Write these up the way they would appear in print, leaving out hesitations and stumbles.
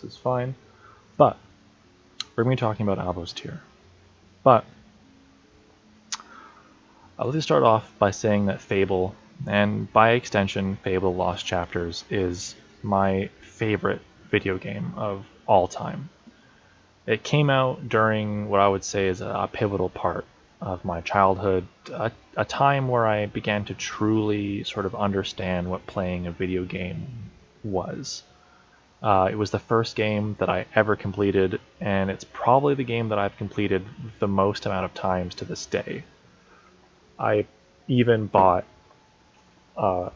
This is fine. But we're going to be talking about Alvo's Tear. But I'll just start off by saying that Fable, and by extension Fable Lost Chapters, is my favorite video game of all time. It came out during what I would say is a pivotal part of my childhood, a time where I began to truly sort of understand what playing a video game was. It was the first game that I ever completed, and it's probably the game that I've completed the most amount of times to this day. I even bought a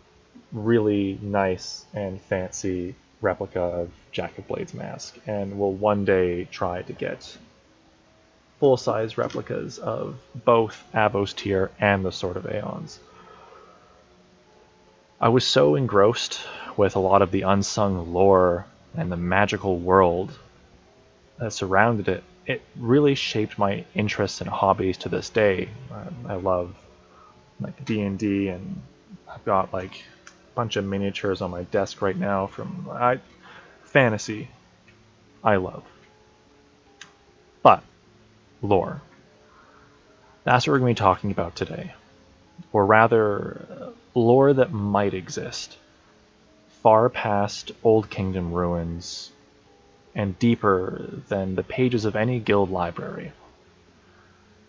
really nice and fancy replica of Jack of Blades' mask, and will one day try to get full-size replicas of both Alvo's Tear and the Sword of Aeons. I was so engrossed with a lot of the unsung lore and the magical world that surrounded it. It really shaped my interests and hobbies to this day. I love like D&D, and I've got like a bunch of miniatures on my desk right now from fantasy. I love. But lore. That's what we're going to be talking about today. Or rather, lore that might exist, far past Old Kingdom ruins and deeper than the pages of any guild library.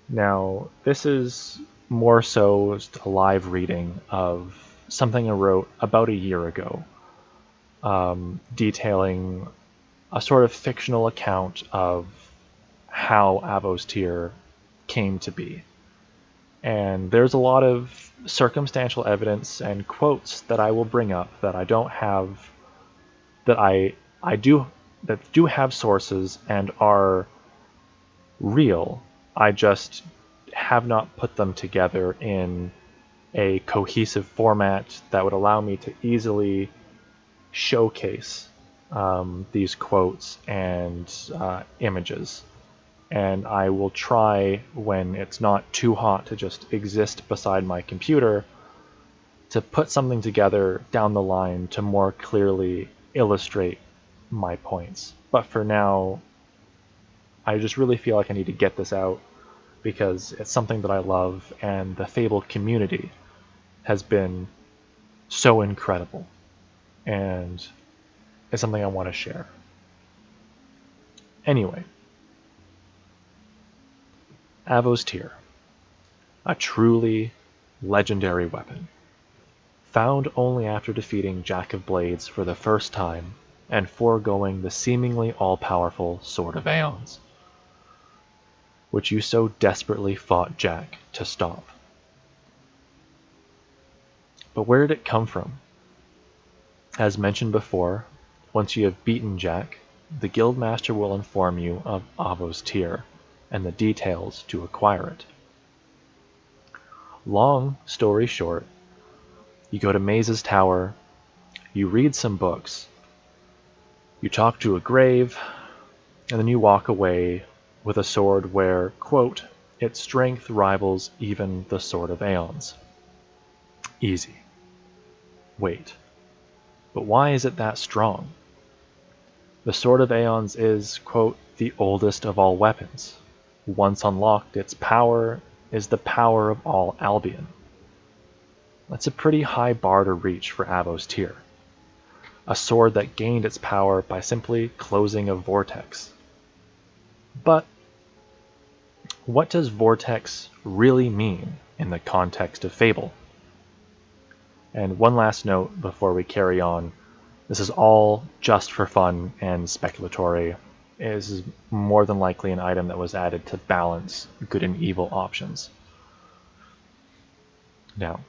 Now, this is more so a live reading of something I wrote about a year ago, detailing a sort of fictional account of how Alvo's Tear came to be. And there's a lot of circumstantial evidence and quotes that I will bring up that I don't have, that do have sources and are real. I just have not put them together in a cohesive format that would allow me to easily showcase these quotes and images. And I will try, when it's not too hot to just exist beside my computer, to put something together down the line to more clearly illustrate my points. But for now, I just really feel like I need to get this out because it's something that I love, and the Fable community has been so incredible, and it's something I want to share. Anyway, Alvo's Tear, a truly legendary weapon, found only after defeating Jack of Blades for the first time and foregoing the seemingly all-powerful Sword of Aeons, which you so desperately fought Jack to stop. But where did it come from? As mentioned before, once you have beaten Jack, the Guildmaster will inform you of Alvo's Tear and the details to acquire it. Long story short, you go to Maze's Tower, you read some books, you talk to a grave, and then you walk away with a sword where, quote, its strength rivals even the Sword of Aeons. Easy. Wait. But why is it that strong? The Sword of Aeons is, quote, the oldest of all weapons. Once unlocked, its power is the power of all Albion. That's a pretty high bar to reach for Alvo's Tear. A sword that gained its power by simply closing a vortex. But what does vortex really mean in the context of Fable? And one last note before we carry on. This is all just for fun and speculatory. This is more than likely an item that was added to balance good and evil options. Now,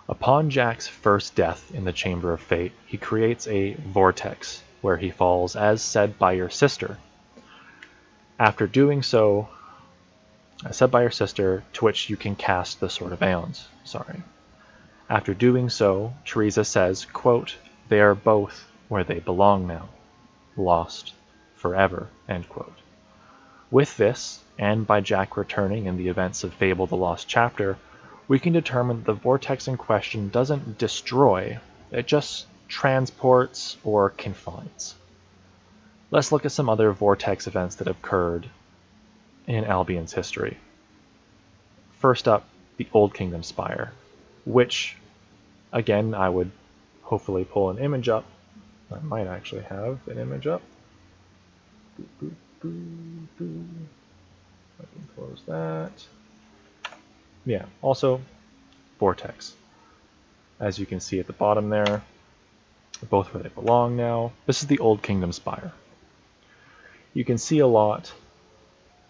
upon Jack's first death in the Chamber of Fate, he creates a vortex where he falls, as said by your sister. After doing so, as said by your sister, to which you can cast the Sword of Aeons. After doing so, Teresa says, quote, they are both where they belong now, lost forever, end quote. With this, and by Jack returning in the events of Fable the Lost Chapter, we can determine that the vortex in question doesn't destroy, it just transports or confines. Let's look at some other vortex events that occurred in Albion's history. First up, the Old Kingdom Spire, which, again, I would hopefully pull an image up. I might actually have an image up. I can close that. Yeah, also vortex. As you can see at the bottom there, both where they belong now. This is the Old Kingdom Spire. You can see a lot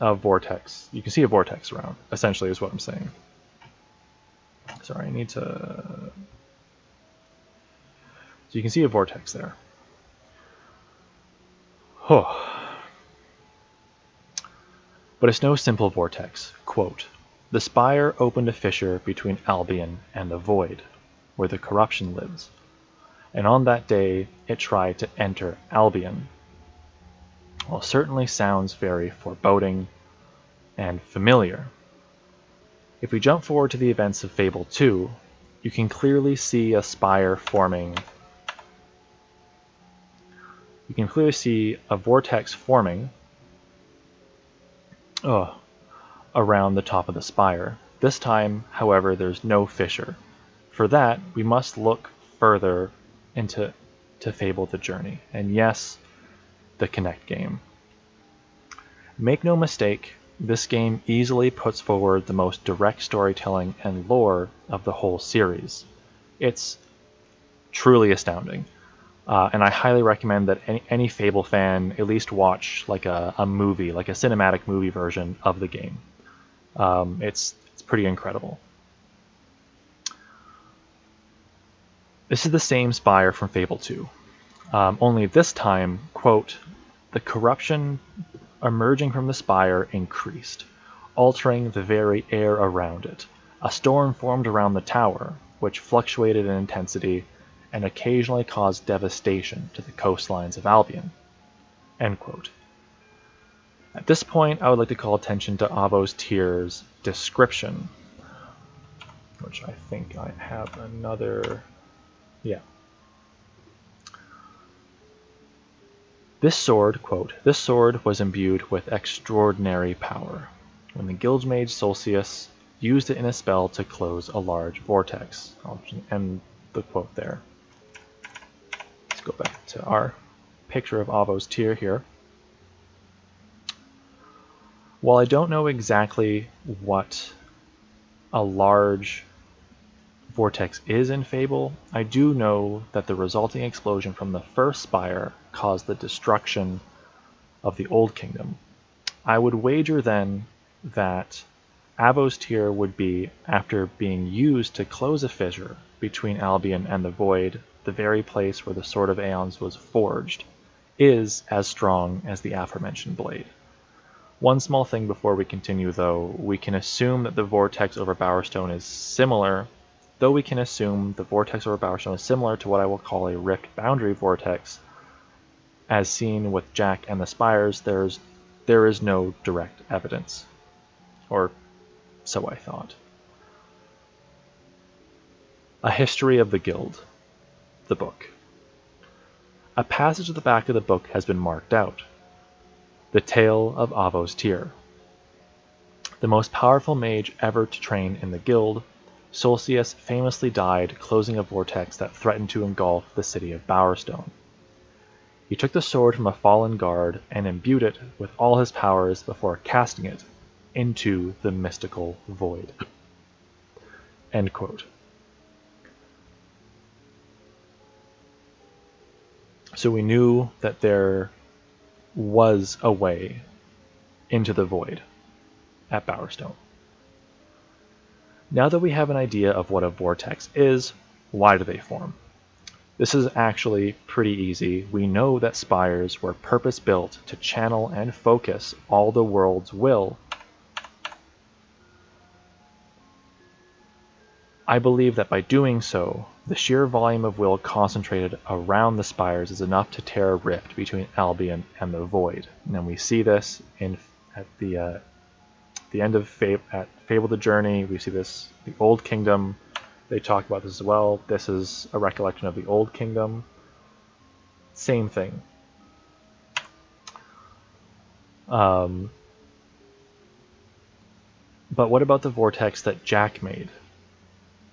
of vortex. You can see a vortex around, essentially, is what I'm saying. Sorry, I need to... So you can see a vortex there. But it's no simple vortex. Quote, "The spire opened a fissure between Albion and the void, where the corruption lives. And on that day, it tried to enter Albion." Well, certainly sounds very foreboding and familiar. If we jump forward to the events of Fable 2, you can clearly see a spire forming. You can clearly see a vortex forming around the top of the spire. This time, however, there's no fissure. For that, we must look further into Fable the Journey, and yes, the Kinect game. Make no mistake, this game easily puts forward the most direct storytelling and lore of the whole series. It's truly astounding. And I highly recommend that any Fable fan at least watch like a movie, like a cinematic movie version of the game. It's pretty incredible. This is the same spire from Fable 2, only this time, quote, "The corruption emerging from the spire increased, altering the very air around it. A storm formed around the tower, which fluctuated in intensity and occasionally caused devastation to the coastlines of Albion." End quote. At this point, I would like to call attention to Avos Tyr's description, which I think I have another. Yeah. This sword, quote, "This sword was imbued with extraordinary power. When the Guildmage Solcius used it in a spell to close a large vortex." I'll end the quote there. Let's go back to our picture of Avos Tyr here. While I don't know exactly what a large vortex is in Fable, I do know that the resulting explosion from the first spire caused the destruction of the Old Kingdom. I would wager then that Avos Tyr would be, after being used to close a fissure between Albion and the Void, the very place where the Sword of Aeons was forged, is as strong as the aforementioned blade. One small thing before we continue, though, we can assume that the vortex over Bowerstone is similar, though we can assume the vortex over Bowerstone is similar to what I will call a rift boundary vortex. As seen with Jack and the Spires, there is no direct evidence. Or so I thought. A History of the Guild, the book. A passage at the back of the book has been marked out. The Tale of Avos Tyr. The most powerful mage ever to train in the guild, Solcius famously died closing a vortex that threatened to engulf the city of Bowerstone. He took the sword from a fallen guard and imbued it with all his powers before casting it into the mystical void. End quote. So we knew that there was a way into the void at Bowerstone. Now that we have an idea of what a vortex is, why do they form? This is actually pretty easy. We know that spires were purpose-built to channel and focus all the world's will. I believe that by doing so, the sheer volume of will concentrated around the spires is enough to tear a rift between Albion and the Void. And we see this at the end of Fable the Journey. We see this, the Old Kingdom. They talk about this as well. This is a recollection of the Old Kingdom. Same thing. Um, but what about the vortex that Jack made?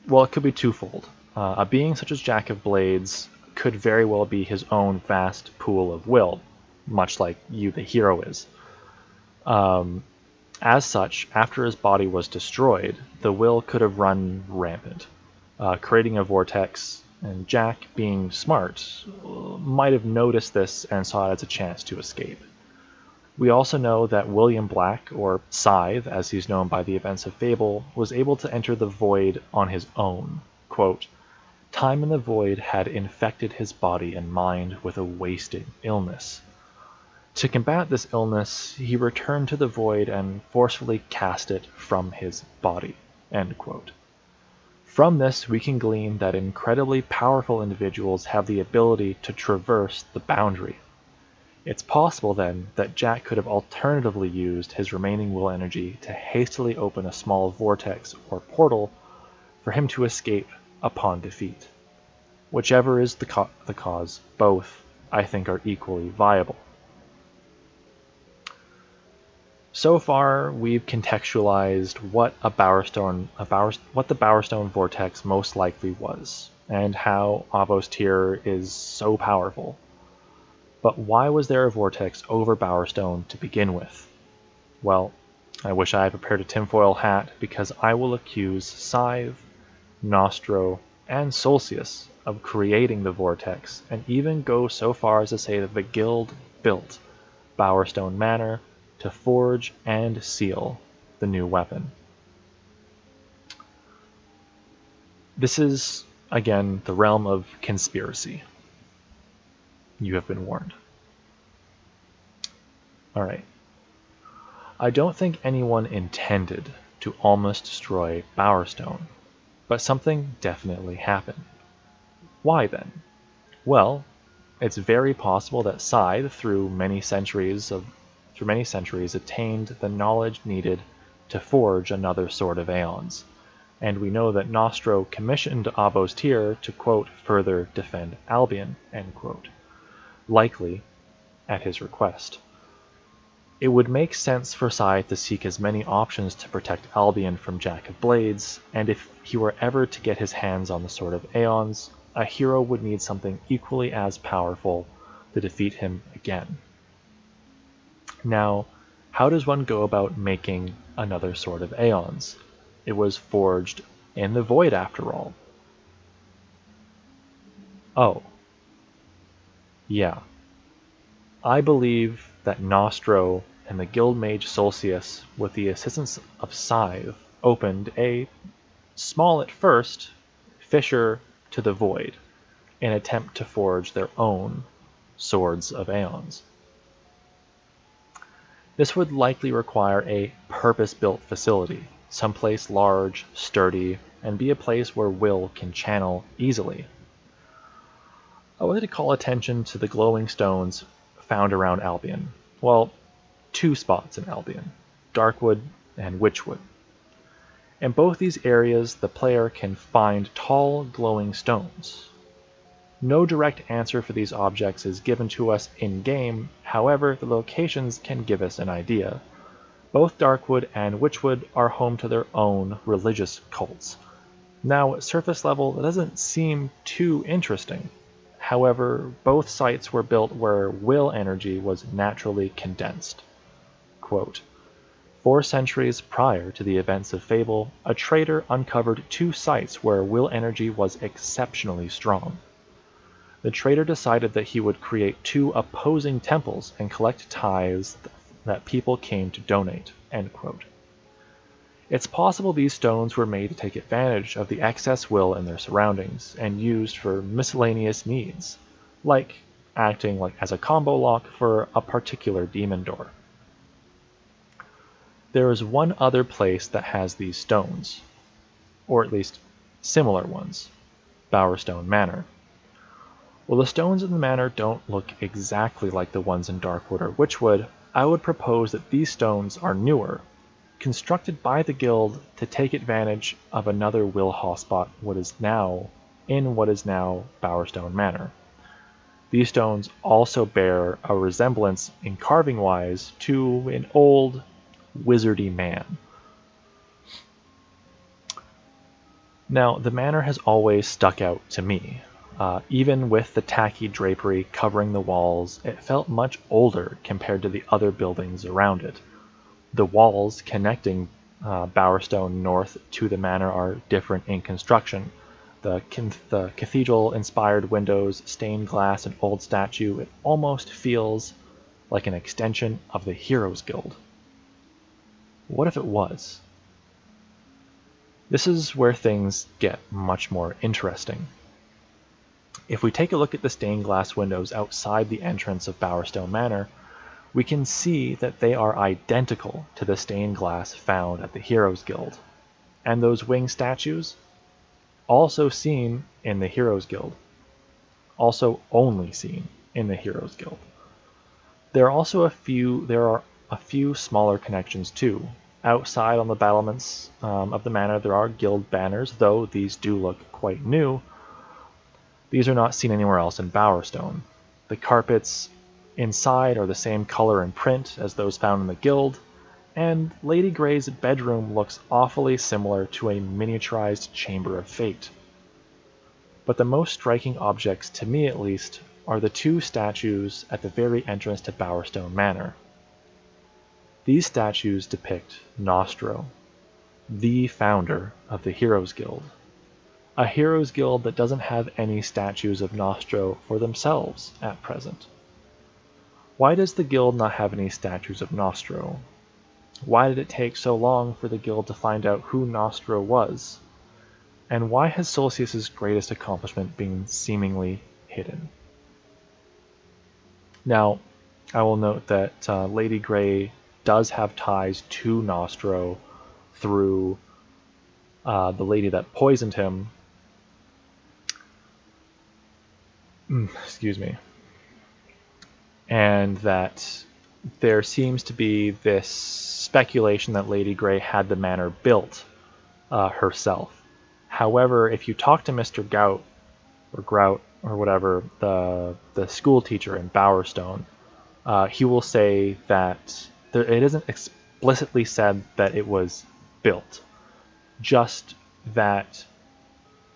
Well, it could be twofold. A being such as Jack of Blades could very well be his own vast pool of will, much like you, the hero, is. As such, after his body was destroyed, the will could have run rampant, creating a vortex, and Jack, being smart, might have noticed this and saw it as a chance to escape. We also know that William Black, or Scythe, as he's known by the events of Fable, was able to enter the Void on his own. Quote, "Time in the Void had infected his body and mind with a wasting illness. To combat this illness, he returned to the Void and forcefully cast it from his body." End quote. From this, we can glean that incredibly powerful individuals have the ability to traverse the boundary. It's possible, then, that Jack could have alternatively used his remaining will energy to hastily open a small vortex or portal for him to escape upon defeat. Whichever is the cause, both, I think, are equally viable. So far, we've contextualized what the Bowerstone vortex most likely was, and how Avos Tyr is so powerful. But why was there a vortex over Bowerstone to begin with? Well, I wish I had prepared a tinfoil hat, because I will accuse Scythe, Nostro, and Solcius of creating the vortex, and even go so far as to say that the guild built Bowerstone Manor to forge and seal the new weapon. This is, again, the realm of conspiracy. You have been warned. Alright. I don't think anyone intended to almost destroy Bowerstone, but something definitely happened. Why then? Well, it's very possible that Scythe, through many centuries, attained the knowledge needed to forge another Sword of Aeons, and we know that Nostro commissioned Avos Tyr to, quote, "further defend Albion," end quote, likely at his request. It would make sense for Scythe to seek as many options to protect Albion from Jack of Blades, and if he were ever to get his hands on the Sword of Aeons, a hero would need something equally as powerful to defeat him again. Now, how does one go about making another Sword of Aeons? It was forged in the Void after all. Oh. Yeah. I believe that Nostro and the Guildmage Solcius, with the assistance of Scythe, opened a, small at first, fissure to the Void, in an attempt to forge their own Swords of Aeons. This would likely require a purpose-built facility, someplace large, sturdy, and be a place where will can channel easily. I wanted to call attention to the glowing stones found around Albion. Well, two spots in Albion, Darkwood and Witchwood. In both these areas, the player can find tall, glowing stones. No direct answer for these objects is given to us in-game, however, the locations can give us an idea. Both Darkwood and Witchwood are home to their own religious cults. Now, at surface level, it doesn't seem too interesting. However, both sites were built where will energy was naturally condensed. Quote, 4 centuries prior to the events of Fable, a trader uncovered 2 sites where will energy was exceptionally strong. The trader decided that he would create 2 opposing temples and collect tithes that people came to donate. End quote. It's possible these stones were made to take advantage of the excess will in their surroundings and used for miscellaneous needs, like acting as a combo lock for a particular demon door. There is one other place that has these stones, or at least similar ones, Bowerstone Manor. While the stones in the manor don't look exactly like the ones in Darkwood or Witchwood, I would propose that these stones are newer, constructed by the guild to take advantage of another will hotspot in what is now Bowerstone Manor. These stones also bear a resemblance in carving wise to an old wizardy man. Now, the manor has always stuck out to me. Even with the tacky drapery covering the walls, it felt much older compared to the other buildings around it. The walls connecting Bowerstone North to the manor are different in construction. The cathedral-inspired windows, stained glass, and old statue, it almost feels like an extension of the Heroes Guild. What if it was? This is where things get much more interesting. If we take a look at the stained glass windows outside the entrance of Bowerstone Manor, we can see that they are identical to the stained glass found at the Heroes Guild. And those winged statues, also seen in the Heroes Guild. Also only seen in the Heroes Guild. There are a few smaller connections too. Outside on the battlements of the manor there are guild banners, though these do look quite new. These are not seen anywhere else in Bowerstone. The carpets inside are the same color and print as those found in the guild, and Lady Grey's bedroom looks awfully similar to a miniaturized Chamber of Fate. But the most striking objects, to me at least, are the two statues at the very entrance to Bowerstone Manor. These statues depict Nostro, the founder of the Heroes Guild. A Heroes Guild that doesn't have any statues of Nostro for themselves at present. Why does the guild not have any statues of Nostro? Why did it take so long for the guild to find out who Nostro was? And why has Solstice's greatest accomplishment been seemingly hidden? Now, I will note that Lady Grey does have ties to Nostro through the lady that poisoned him. Excuse me. And that there seems to be this speculation that Lady Grey had the manor built herself. However, if you talk to Mr. Grout or whatever, the school teacher in Bowerstone, he will say that it isn't explicitly said that it was built, just that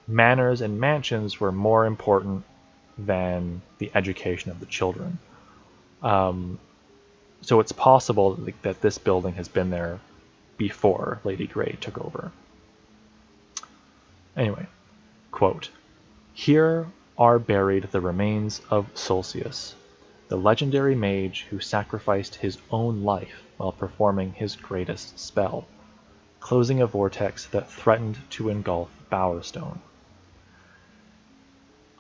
manors and mansions were more important than the education of the children. So it's possible that this building has been there before Lady Grey took over. Anyway, quote, "Here are buried the remains of Solstice, the legendary mage who sacrificed his own life while performing his greatest spell, closing a vortex that threatened to engulf Bowerstone."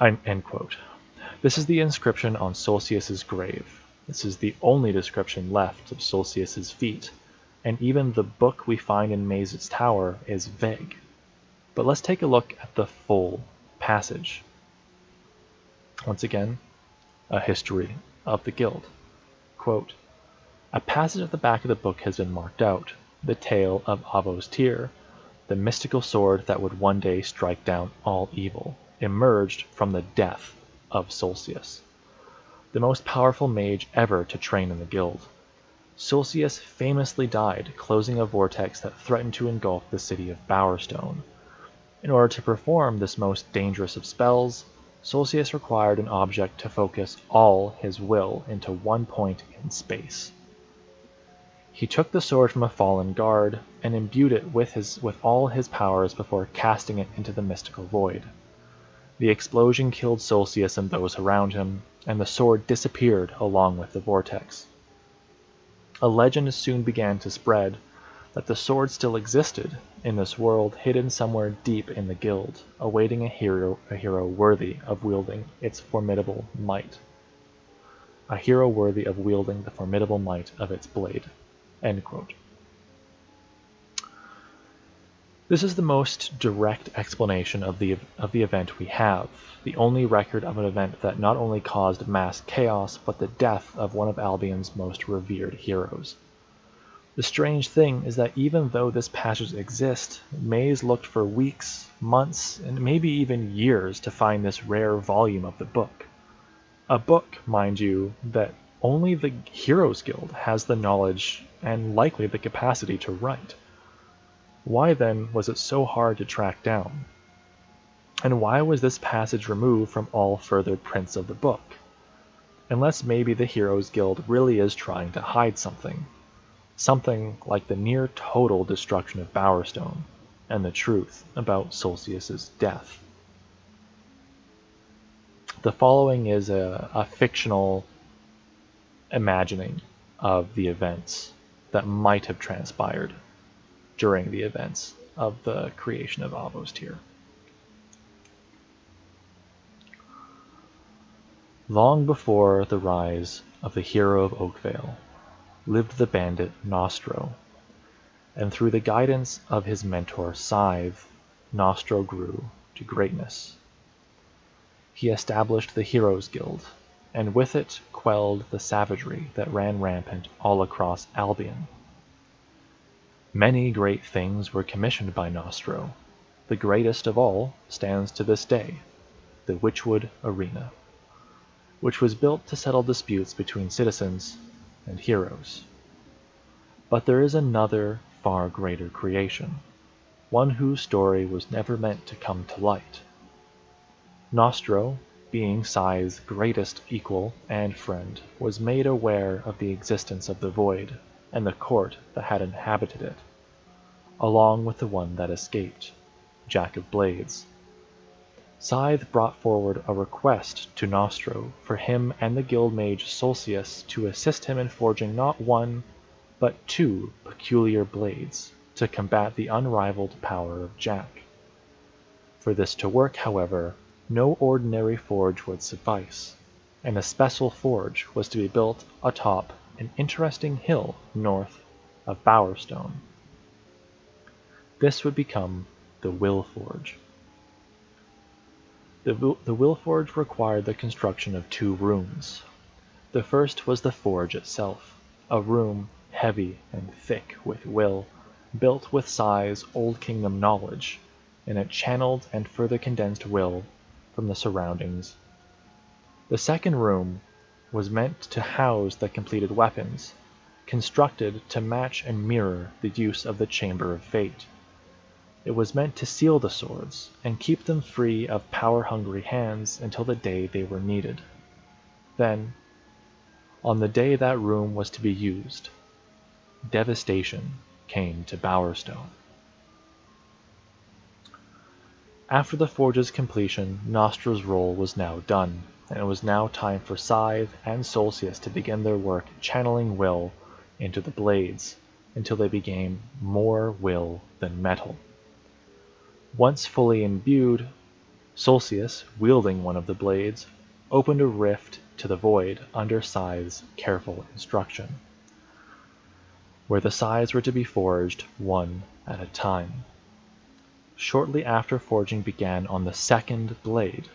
End quote. This is the inscription on Solstice's grave. This is the only description left of Solstice's feat, and even the book we find in Maze's tower is vague. But let's take a look at the full passage. Once again, a history of the guild. Quote, "A passage at the back of the book has been marked out, the tale of Avo's Tear, the mystical sword that would one day strike down all evil, emerged from the death of Solstice, the most powerful mage ever to train in the guild. Solstice famously died closing a vortex that threatened to engulf the city of Bowerstone. In order to perform this most dangerous of spells, Solstice required an object to focus all his will into one point in space. He took the sword from a fallen guard and imbued it with all his powers before casting it into the mystical void. The explosion killed Solstice and those around him, and the sword disappeared along with the vortex. A legend soon began to spread that the sword still existed in this world, hidden somewhere deep in the guild, awaiting a hero worthy of wielding its formidable might. A hero worthy of wielding the formidable might of its blade." End quote. This is the most direct explanation of the event we have, the only record of an event that not only caused mass chaos, but the death of one of Albion's most revered heroes. The strange thing is that even though this passage exists, Maze looked for weeks, months, and maybe even years to find this rare volume of the book. A book, mind you, that only the Heroes Guild has the knowledge and likely the capacity to write. Why then was it so hard to track down? And why was this passage removed from all further prints of the book? Unless maybe the Heroes Guild really is trying to hide something. Something like the near total destruction of Bowerstone, and the truth about Solstice's death. The following is a fictional imagining of the events that might have transpired during the events of the creation of Avos Tyr. Long before the rise of the hero of Oakvale lived the bandit Nostro, and through the guidance of his mentor Scythe, Nostro grew to greatness. He established the Heroes Guild, and with it quelled the savagery that ran rampant all across Albion. Many great things were commissioned by Nostro. The greatest of all stands to this day, the Witchwood Arena, which was built to settle disputes between citizens and heroes. But there is another far greater creation, one whose story was never meant to come to light. Nostro, being Scythe's greatest equal and friend, was made aware of the existence of the Void and the court that had inhabited it, along with the one that escaped, Jack of Blades. Scythe brought forward a request to Nostro for him and the guild mage Solstice to assist him in forging not one, but 2 peculiar blades to combat the unrivaled power of Jack. For this to work, however, no ordinary forge would suffice, and a special forge was to be built atop an interesting hill north of Bowerstone. This would become the Will Forge. The Will Forge required the construction of 2 rooms. The first was the forge itself, a room heavy and thick with will, built with Scythe's Old Kingdom knowledge, and it channeled and further condensed will from the surroundings. The second room was meant to house the completed weapons, constructed to match and mirror the use of the Chamber of Fate. It was meant to seal the swords and keep them free of power-hungry hands until the day they were needed. Then, on the day that room was to be used, devastation came to Bowerstone. After the forge's completion, Nostro's role was now done, and it was now time for Scythe and Solstice to begin their work channeling will into the blades until they became more will than metal. Once fully imbued, Solstice, wielding one of the blades, opened a rift to the void under Scythe's careful instruction, where the scythes were to be forged one at a time. Shortly after forging began on the second blade,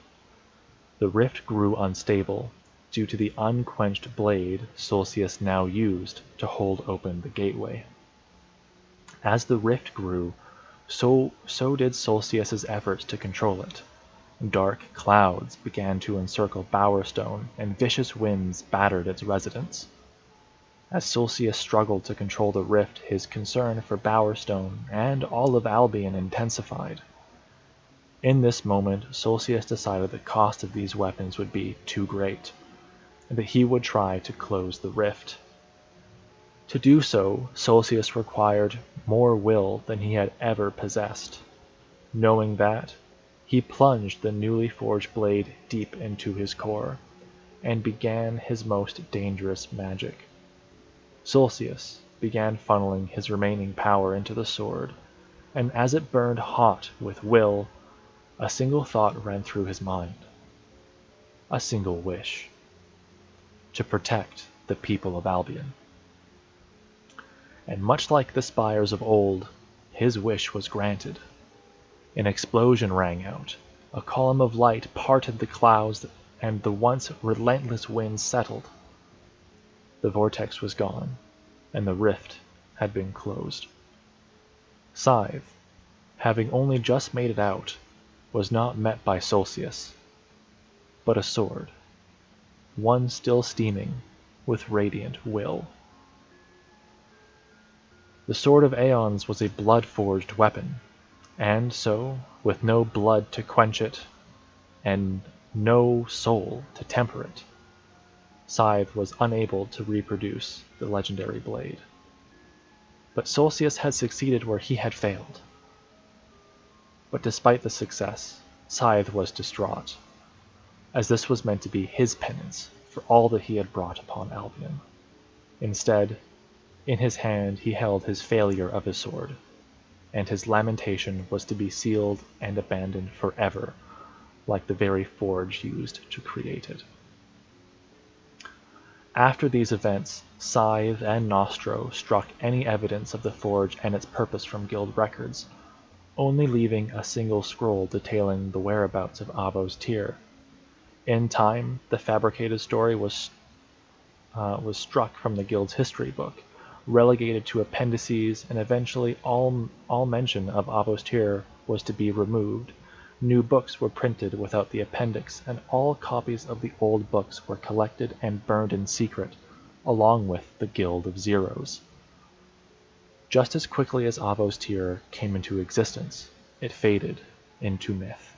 the rift grew unstable due to the unquenched blade Solstice now used to hold open the gateway. As the rift grew, so did Solstice's efforts to control it. Dark clouds began to encircle Bowerstone, and vicious winds battered its residents. As Solstice struggled to control the rift, his concern for Bowerstone and all of Albion intensified. In this moment, Solstice decided the cost of these weapons would be too great, and that he would try to close the rift. To do so, Solstice required more will than he had ever possessed. Knowing that, he plunged the newly forged blade deep into his core, and began his most dangerous magic. Solstice began funneling his remaining power into the sword, and as it burned hot with will, a single thought ran through his mind. A single wish. To protect the people of Albion. And much like the spires of old, his wish was granted. An explosion rang out. A column of light parted the clouds, and the once relentless winds settled. The vortex was gone, and the rift had been closed. Scythe, having only just made it out, was not met by Solstice, but a sword. one still steaming with radiant will. The Sword of Aeons was a blood-forged weapon, and so, with no blood to quench it, and no soul to temper it, Scythe was unable to reproduce the legendary blade. But Solstice had succeeded where he had failed. But despite the success, Scythe was distraught, as this was meant to be his penance for all that he had brought upon Albion. Instead, in his hand he held his failure of his sword, and his lamentation was to be sealed and abandoned forever, like the very forge used to create it. After these events, Scythe and Nostro struck any evidence of the forge and its purpose from guild records, only leaving a single scroll detailing the whereabouts of Avo's tear. In time, the fabricated story was struck from the guild's history book, relegated to appendices, and eventually all mention of Avo's tear was to be removed. New books were printed without the appendix, and all copies of the old books were collected and burned in secret, along with the Guild of Zeros. Just as quickly as Avo's tear came into existence, it faded into myth.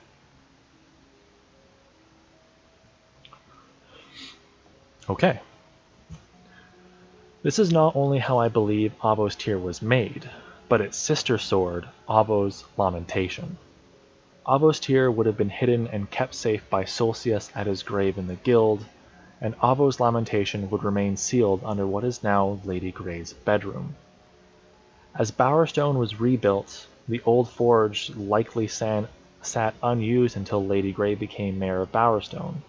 Okay. This is not only how I believe Avo's tear was made, but its sister sword, Avo's lamentation. Avo's tear would have been hidden and kept safe by Solstice at his grave in the guild, and Avo's lamentation would remain sealed under what is now Lady Grey's bedroom. As Bowerstone was rebuilt, the old forge likely sat unused until Lady Grey became Mayor of Bowerstone.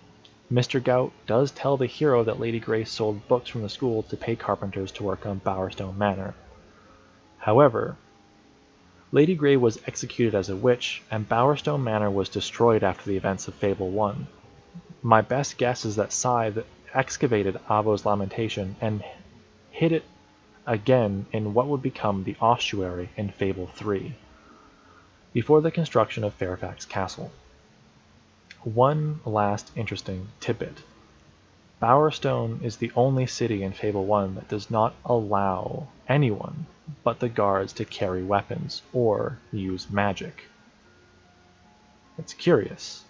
Mr. Gout does tell the hero that Lady Grey sold books from the school to pay carpenters to work on Bowerstone Manor. However, Lady Grey was executed as a witch, and Bowerstone Manor was destroyed after the events of Fable 1. My best guess is that Scythe excavated Avo's lamentation and hid it again in what would become the ossuary in Fable 3, before the construction of Fairfax Castle. One last interesting tidbit. Bowerstone is the only city in Fable 1 that does not allow anyone but the guards to carry weapons or use magic. It's curious.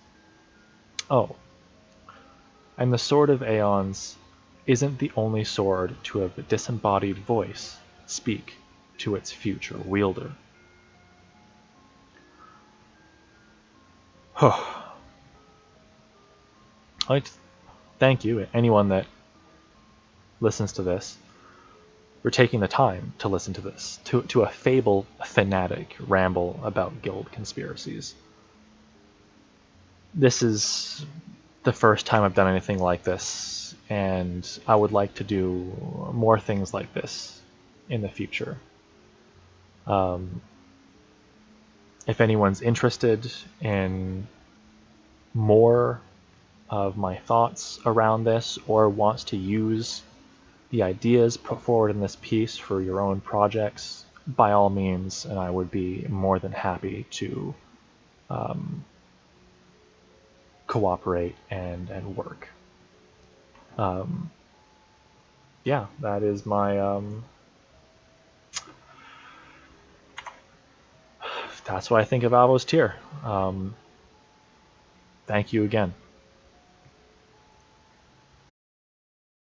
Oh, and the Sword of Aeons isn't the only sword to have a disembodied voice speak to its future wielder. I'd like to thank you, anyone that listens to this, for taking the time to listen to this, to a Fable fanatic ramble about guild conspiracies. This is the first time I've done anything like this, and I would like to do more things like this in the future. If anyone's interested in more of my thoughts around this, or wants to use the ideas put forward in this piece for your own projects, by all means, and I would be more than happy to cooperate and work. Yeah, that is my that's what I think of Avo's tear. Thank you again.